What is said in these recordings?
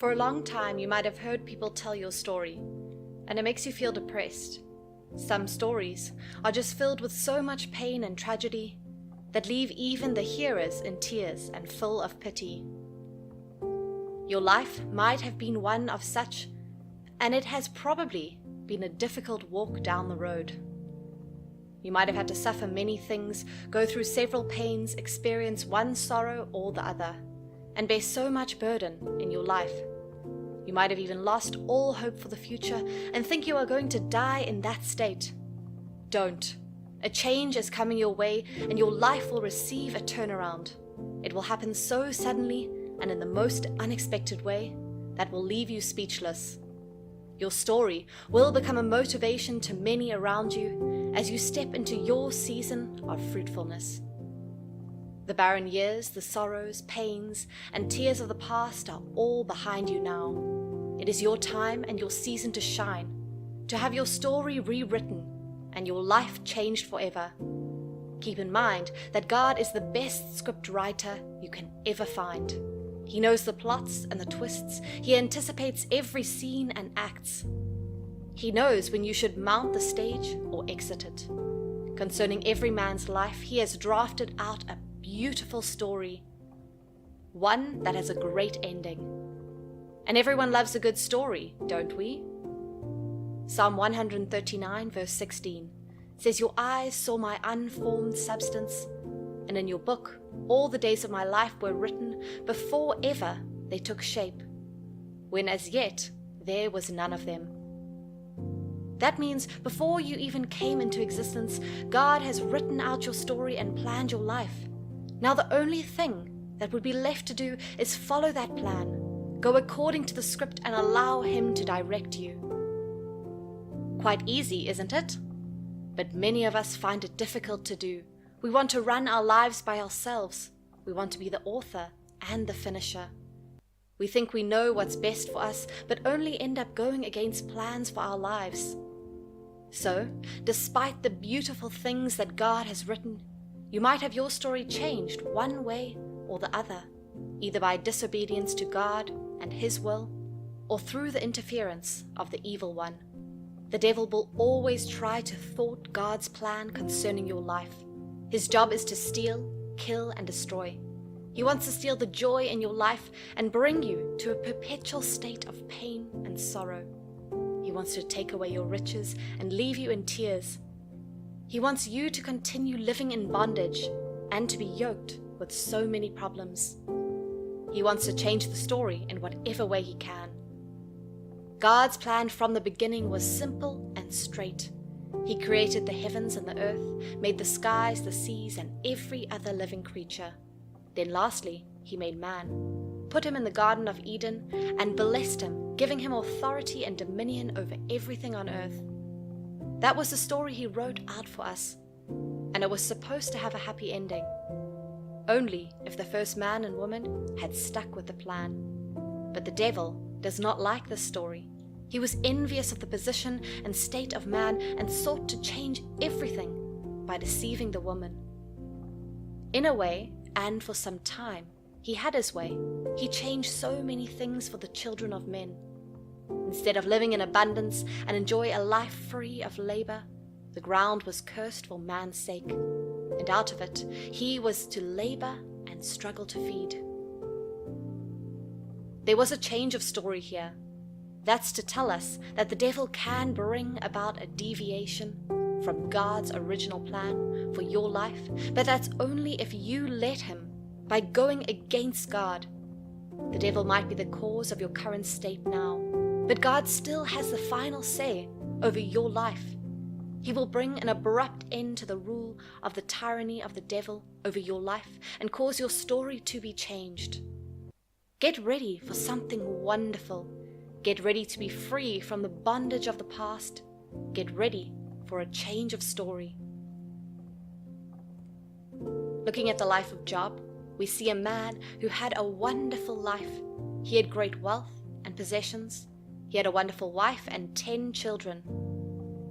For a long time, you might have heard people tell your story, and it makes you feel depressed. Some stories are just filled with so much pain and tragedy that leave even the hearers in tears and full of pity. Your life might have been one of such, and it has probably been a difficult walk down the road. You might have had to suffer many things, go through several pains, experience one sorrow or the other, and bear so much burden in your life. You might have even lost all hope for the future and think you are going to die in that state. Don't. A change is coming your way, and your life will receive a turnaround. It will happen so suddenly and in the most unexpected way that will leave you speechless. Your story will become a motivation to many around you as you step into your season of fruitfulness. The barren years, the sorrows, pains, and tears of the past are all behind you now. It is your time and your season to shine, to have your story rewritten and your life changed forever. Keep in mind that God is the best scriptwriter you can ever find. He knows the plots and the twists. He anticipates every scene and acts. He knows when you should mount the stage or exit it. Concerning every man's life, He has drafted out a beautiful story, one that has a great ending. And everyone loves a good story, don't we? Psalm 139 verse 16 says, "Your eyes saw my unformed substance, and in your book all the days of my life were written before ever they took shape, when as yet there was none of them." That means before you even came into existence, God has written out your story and planned your life. Now the only thing that would be left to do is follow that plan, go according to the script, and allow Him to direct you. Quite easy, isn't it? But many of us find it difficult to do. We want to run our lives by ourselves. We want to be the author and the finisher. We think we know what's best for us, but only end up going against plans for our lives. So, despite the beautiful things that God has written, you might have your story changed one way or the other, either by disobedience to God and His will, or through the interference of the evil one. The devil will always try to thwart God's plan concerning your life. His job is to steal, kill, and destroy. He wants to steal the joy in your life and bring you to a perpetual state of pain and sorrow. He wants to take away your riches and leave you in tears. He wants you to continue living in bondage and to be yoked with so many problems. He wants to change the story in whatever way He can. God's plan from the beginning was simple and straight. He created the heavens and the earth, made the skies, the seas, and every other living creature. Then lastly, He made man, put him in the Garden of Eden, and blessed him, giving him authority and dominion over everything on earth. That was the story He wrote out for us, and it was supposed to have a happy ending. Only if the first man and woman had stuck with the plan. But the devil does not like this story. He was envious of the position and state of man and sought to change everything by deceiving the woman. In a way, and for some time, he had his way. He changed so many things for the children of men. Instead of living in abundance and enjoy a life free of labor, the ground was cursed for man's sake, and out of it he was to labor and struggle to feed. There was a change of story here. That's to tell us that the devil can bring about a deviation from God's original plan for your life, but that's only if you let him by going against God. The devil might be the cause of your current state now, but God still has the final say over your life. He will bring an abrupt end to the rule of the tyranny of the devil over your life and cause your story to be changed. Get ready for something wonderful. Get ready to be free from the bondage of the past. Get ready for a change of story. Looking at the life of Job, we see a man who had a wonderful life. He had great wealth and possessions. He had a wonderful wife and 10 children.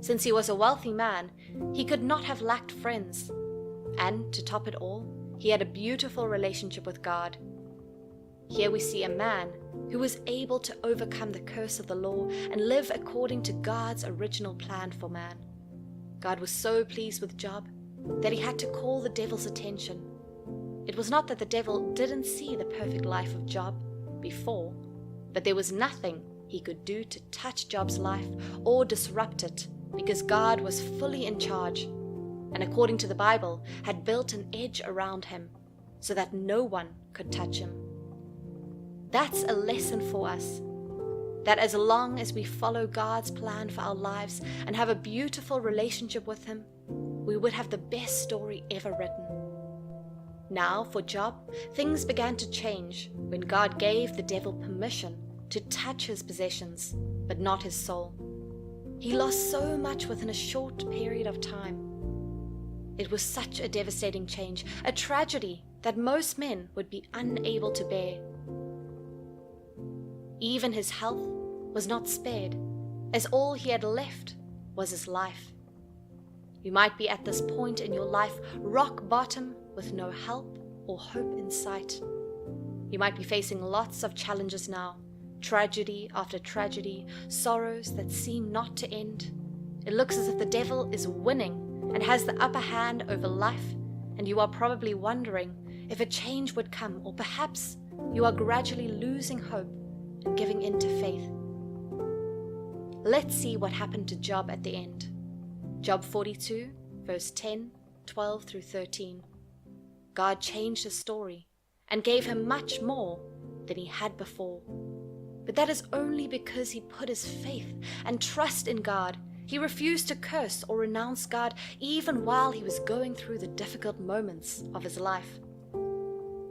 Since he was a wealthy man, he could not have lacked friends. And to top it all, he had a beautiful relationship with God. Here we see a man who was able to overcome the curse of the law and live according to God's original plan for man. God was so pleased with Job that he had to call the devil's attention. It was not that the devil didn't see the perfect life of Job before, but there was nothing he could do to touch Job's life or disrupt it, because God was fully in charge and, according to the Bible, had built an edge around him so that no one could touch him. That's a lesson for us, that as long as we follow God's plan for our lives and have a beautiful relationship with Him, we would have the best story ever written. Now, for Job, things began to change when God gave the devil permission to touch his possessions, but not his soul. He lost so much within a short period of time. It was such a devastating change, a tragedy that most men would be unable to bear. Even his health was not spared, as all he had left was his life. You might be at this point in your life, rock bottom, with no help or hope in sight. You might be facing lots of challenges now, tragedy after tragedy, sorrows that seem not to end. It looks as if the devil is winning and has the upper hand over life, and you are probably wondering if a change would come, or perhaps you are gradually losing hope and giving in to faith. Let's see what happened to Job at the end. Job 42, verse 10, 12 through 13. God changed his story and gave him much more than he had before. But that is only because he put his faith and trust in God. He refused to curse or renounce God even while he was going through the difficult moments of his life.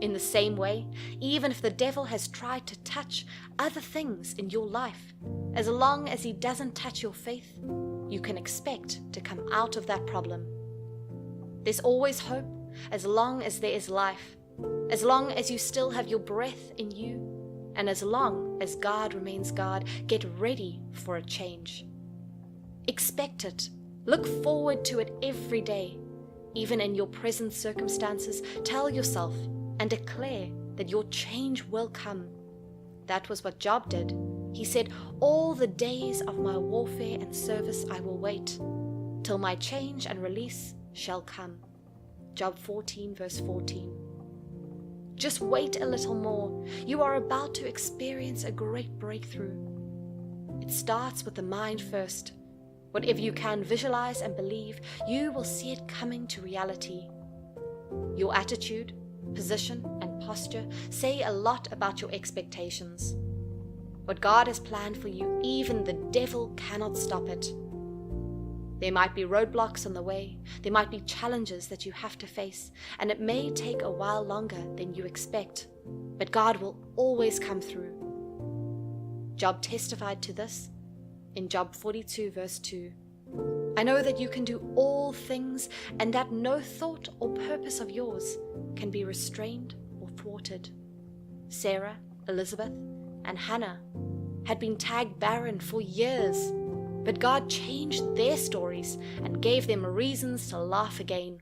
In the same way, even if the devil has tried to touch other things in your life, as long as he doesn't touch your faith, you can expect to come out of that problem. There's always hope as long as there is life, as long as you still have your breath in you, and as long as God remains God. Get ready for a change. Expect it. Look forward to it every day. Even in your present circumstances, tell yourself and declare that your change will come. That was what Job did. He said, "All the days of my warfare and service I will wait, till my change and release shall come." Job 14, verse 14. Just wait a little more. You are about to experience a great breakthrough. It starts with the mind first. Whatever you can visualize and believe, you will see it coming to reality. Your attitude, position, and posture say a lot about your expectations. What God has planned for you, even the devil cannot stop it. There might be roadblocks on the way, there might be challenges that you have to face, and it may take a while longer than you expect, but God will always come through. Job testified to this in Job 42, verse 2. "I know that you can do all things, and that no thought or purpose of yours can be restrained or thwarted." Sarah, Elizabeth, and Hannah had been tagged barren for years, but God changed their stories and gave them reasons to laugh again.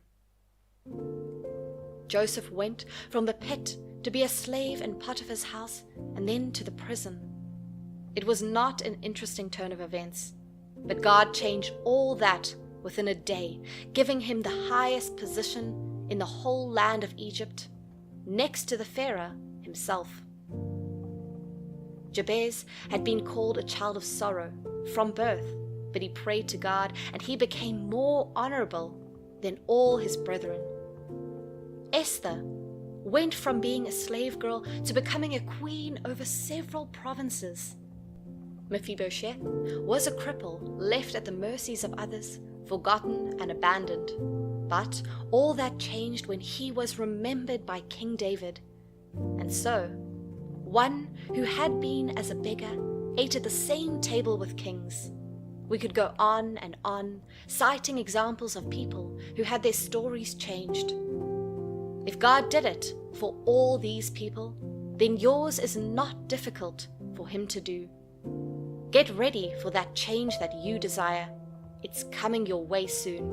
Joseph went from the pit to be a slave in Potiphar's house and then to the prison. It was not an interesting turn of events, but God changed all that within a day, giving him the highest position in the whole land of Egypt, next to the Pharaoh himself. Jabez had been called a child of sorrow from birth, but he prayed to God and he became more honorable than all his brethren. Esther went from being a slave girl to becoming a queen over several provinces. Mephibosheth was a cripple left at the mercies of others, forgotten and abandoned. But all that changed when he was remembered by King David. And so, one who had been as a beggar ate at the same table with kings. We could go on and on, citing examples of people who had their stories changed. If God did it for all these people, then yours is not difficult for him to do. Get ready for that change that you desire. It's coming your way soon.